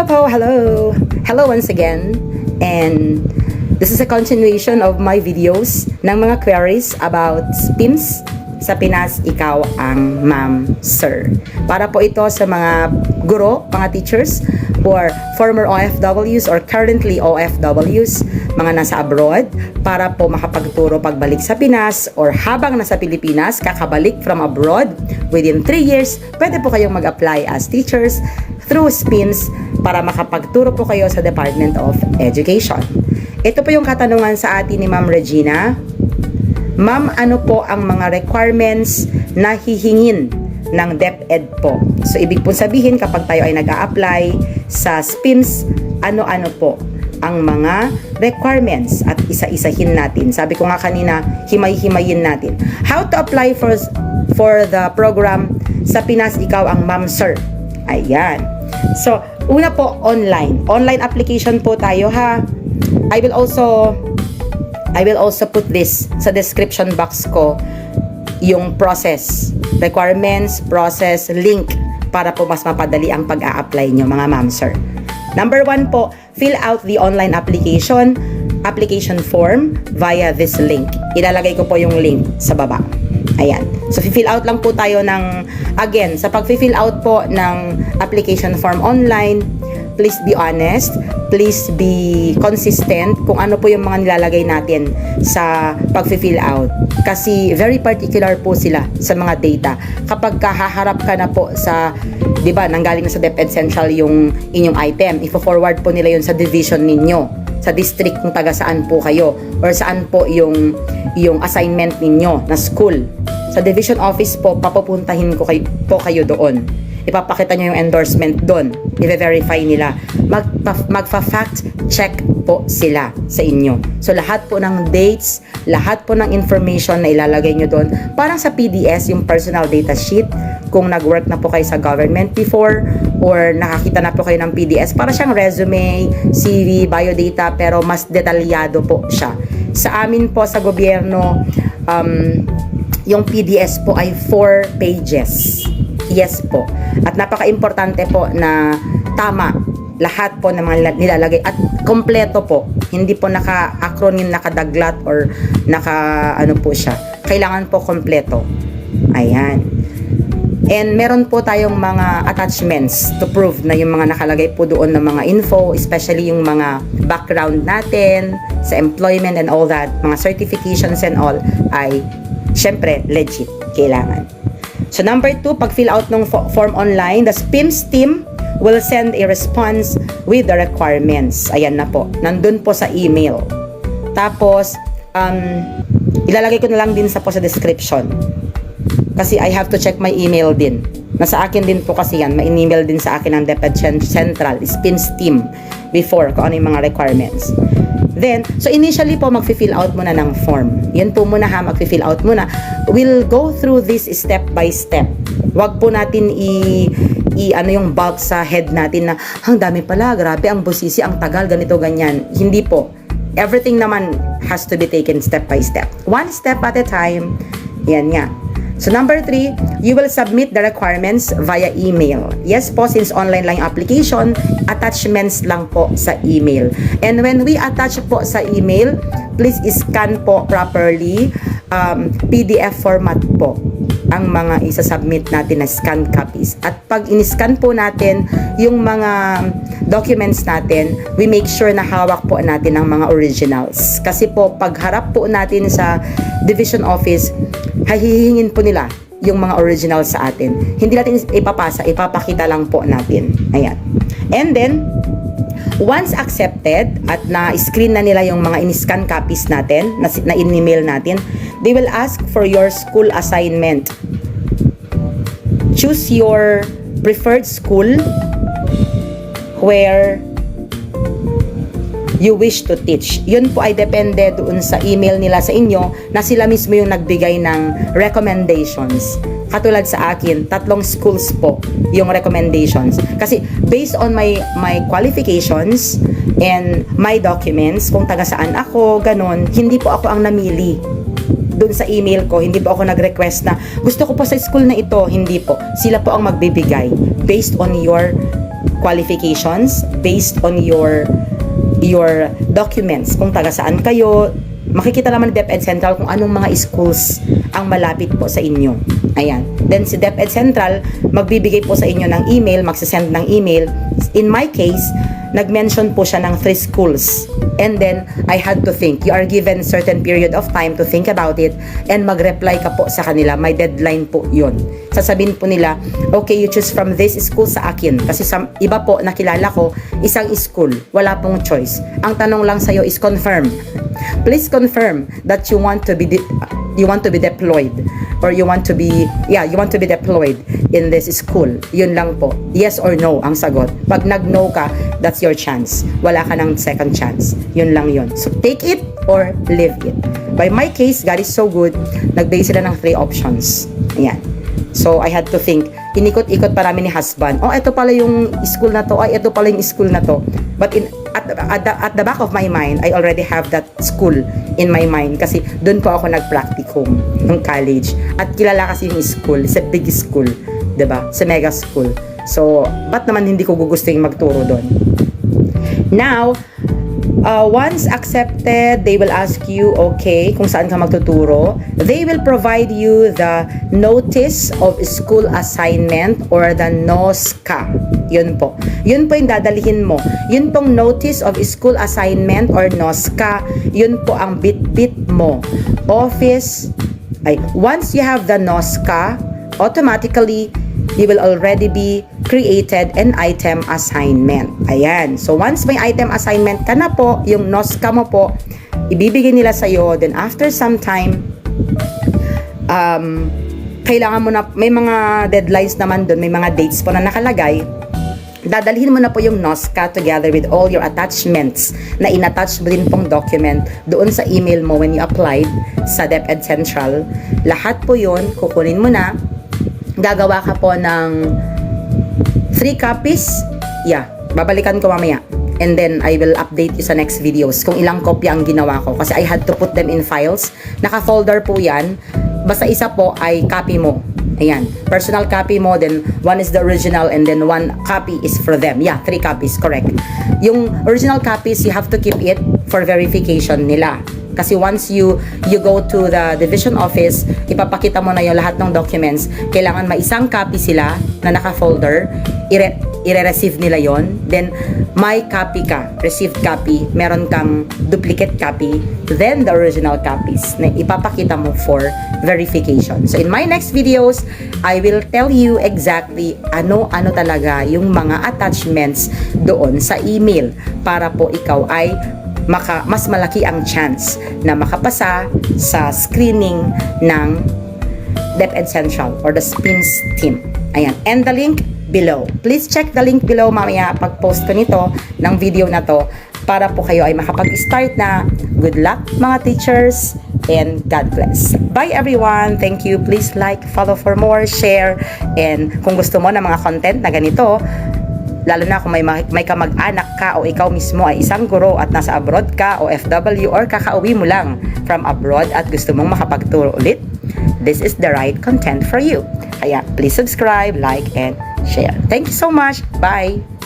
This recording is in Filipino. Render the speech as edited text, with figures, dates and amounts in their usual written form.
Hello po, hello! Hello once again, and this is a continuation of my videos ng mga queries about SPIMS. Sa Pinas, ikaw ang ma'am, sir. Para po ito sa mga guro, mga teachers, or former OFWs or currently OFWs, mga nasa abroad, para po makapagturo pagbalik sa Pinas or habang nasa Pilipinas, kakabalik from abroad within 3 years, pwede po kayong mag-apply as teachers through SPIMS para makapagturo po kayo sa Department of Education. Ito po yung katanungan sa atin ni Ma'am Regina. Ma'am, ano po ang mga requirements na hihingin ng DepEd po? So, ibig po sabihin, kapag tayo ay nag-a-apply sa SPIMS, ano-ano po ang mga requirements at isa-isahin natin. Sabi ko nga kanina, himay-himayin natin. How to apply for the program sa Pinas, ikaw ang ma'am, sir? Ayan. So, una po, online. Online application po tayo, ha? I will also put this sa description box ko, yung process, requirements, process, link, para po mas mapadali ang pag-a-apply nyo, mga ma'am, sir. Number 1 po, fill out the online application form via this link. Ilalagay ko po yung link sa baba. Ayan. So, fill out lang po tayo ng, again, sa pag-fill out po ng application form online, please be honest, please be consistent kung ano po yung mga nilalagay natin sa pag-fill out. Kasi very particular po sila sa mga data. Kapag kahaharap ka na po sa, di ba, nanggaling na sa DepEd Central yung inyong item, ifo-forward po nila yun sa division ninyo, sa district kung taga saan po kayo, or saan po yung assignment ninyo na school. Sa division office po, papupuntahin ko kayo doon. Ipapakita nyo yung endorsement doon. I-verify nila. Magfa-fact check po sila sa inyo. So, lahat po ng dates, lahat po ng information na ilalagay nyo doon. Parang sa PDS, yung personal data sheet, kung nag-work na po kayo sa government before, or nakakita na po kayo ng PDS, para siyang resume, CV, biodata, pero mas detalyado po siya. Sa amin po, sa gobyerno, yung PDS po ay 4 pages. Yes po. At napaka-importante po na tama lahat po ng mga nilalagay at kompleto po. Hindi po naka-acronym, nakadaglat or naka-ano po siya. Kailangan po kompleto. Ayan. And meron po tayong mga attachments to prove na yung mga nakalagay po doon ng mga info, especially yung mga background natin sa employment and all that, mga certifications and all, ay syempre legit. Kailangan. So, number 2, pag fill out ng form online, the SPIMS team will send a response with the requirements. Ayan na po. Nandun po sa email. Tapos, ilalagay ko na lang din sa description. Kasi I have to check my email din. Nasa akin din po kasi yan. May email din sa akin ng DepEd Central, SPIMS team, before kung ano yung mga requirements. Then, so initially po, mag-fill out muna ng form. Yan po muna ha, mag-fill out muna. We'll go through this step by step. Wag po natin ano yung bulk sa head natin na, ang dami pala, grabe, ang busisi, ang tagal, ganito, ganyan. Hindi po. Everything naman has to be taken step by step. One step at a time. Yan nga. So, number 3, you will submit the requirements via email. Yes po, since online lang application, attachments lang po sa email. And when we attach po sa email, please scan po properly, PDF format po ang mga isasubmit natin na scan copies. At pag in-scan po natin yung mga documents natin, we make sure na hawak po natin ang mga originals. Kasi po, pag harap po natin sa division office, hihingin po nila yung mga originals sa atin. Hindi natin ipapasa, ipapakita lang po natin. Ayan. And then, once accepted at na-screen na nila yung mga in-scan copies natin, na in-email natin, they will ask for your school assignment. Choose your preferred school where you wish to teach. Yun po ay depende doon sa email nila sa inyo na sila mismo yung nagbigay ng recommendations. Katulad sa akin, 3 schools po yung recommendations. Kasi based on my qualifications and my documents, kung taga saan ako, ganun, hindi po ako ang namili. Doon sa email ko, hindi po ako nag-request na gusto ko po sa school na ito. Hindi po. Sila po ang magbibigay based on your qualifications based on your documents. Kung taga saan kayo, makikita naman ng DepEd Central kung anong mga schools ang malapit po sa inyo. Ayan. Then si DepEd Central, magbibigay po sa inyo ng email, magsasend ng email. In my case, nag-mention po siya ng 3 schools. And then, I had to think. You are given certain period of time to think about it and mag-reply ka po sa kanila. May deadline po yun. Sasabihin po nila, okay, you choose from this school sa akin. Kasi sa iba po nakilala ko, isang school. Wala pong choice. Ang tanong lang sa'yo is confirm. Please confirm that you want to be deployed or you want to be deployed in this school. Yun lang po. Yes or no ang sagot. Pag nag-no ka, that's your chance. Wala ka ng second chance. Yun lang yun. So take it or leave it. By my case, God is so good. Nagbigay sila ng 3 options. Ayan. So I had to think. Inikot-ikot pa namin ni husband. Oh, ito pala yung school na to. Ay, ito pala yung school na to. But at the back of my mind, I already have that school in my mind kasi doon po ako nag-practicum ng college. At kilala kasi yung school, it's a big school, 'di ba? Sa mega school. So, ba't naman hindi ko gugustuhin magturo doon? Now, once accepted, they will ask you, okay, kung saan ka magtuturo. They will provide you the notice of school assignment or the NOSCA. Yun po. Yun po yung dadalhin mo. Yun pong notice of school assignment or NOSCA, yun po ang bit-bit mo. Once you have the NOSCA, automatically, you will already be created an item assignment. Ayan. So, once may item assignment ka na po, yung NOSCA mo po, ibibigay nila sa'yo. Then, after some time, kailangan mo na, may mga deadlines naman doon, may mga dates po na nakalagay. Dadalhin mo na po yung NOSCA together with all your attachments na in-attach mo din pong document doon sa email mo when you applied sa DepEd Central. Lahat po yun, kukunin mo na. Gagawa ka po ng 3 copies. Yeah, babalikan ko mamaya. And then, I will update you sa next videos kung ilang kopya ang ginawa ko. Kasi I had to put them in files. Naka-folder po yan. Basta isa po ay copy mo. Ayan. Personal copy mo, then 1 is the original, and then 1 copy is for them. Yeah, 3 copies, correct. Yung original copies, you have to keep it for verification nila. Kasi once you go to the division office, ipapakita mo na yung lahat ng documents. Kailangan may isang copy sila na naka-folder. I-receive nila yon. Then, may copy ka, received copy. Meron kang duplicate copy. Then, the original copies na ipapakita mo for verification. So, in my next videos, I will tell you exactly ano talaga yung mga attachments doon sa email para po ikaw ay mas malaki ang chance na makapasa sa screening ng DepEd Central or the SPIMS team. Ayan. And the link below. Please check the link below mamaya pag-post ko nito ng video na to para po kayo ay makapag-start na. Good luck mga teachers and God bless. Bye everyone. Thank you. Please like, follow for more, share, and kung gusto mo ng mga content na ganito, lalo na kung may kamag-anak ka o ikaw mismo ay isang guro at nasa abroad ka o FW or kakauwi mo lang from abroad at gusto mong makapagturo ulit, this is the right content for you. Kaya please subscribe, like, and share. Thank you so much. Bye!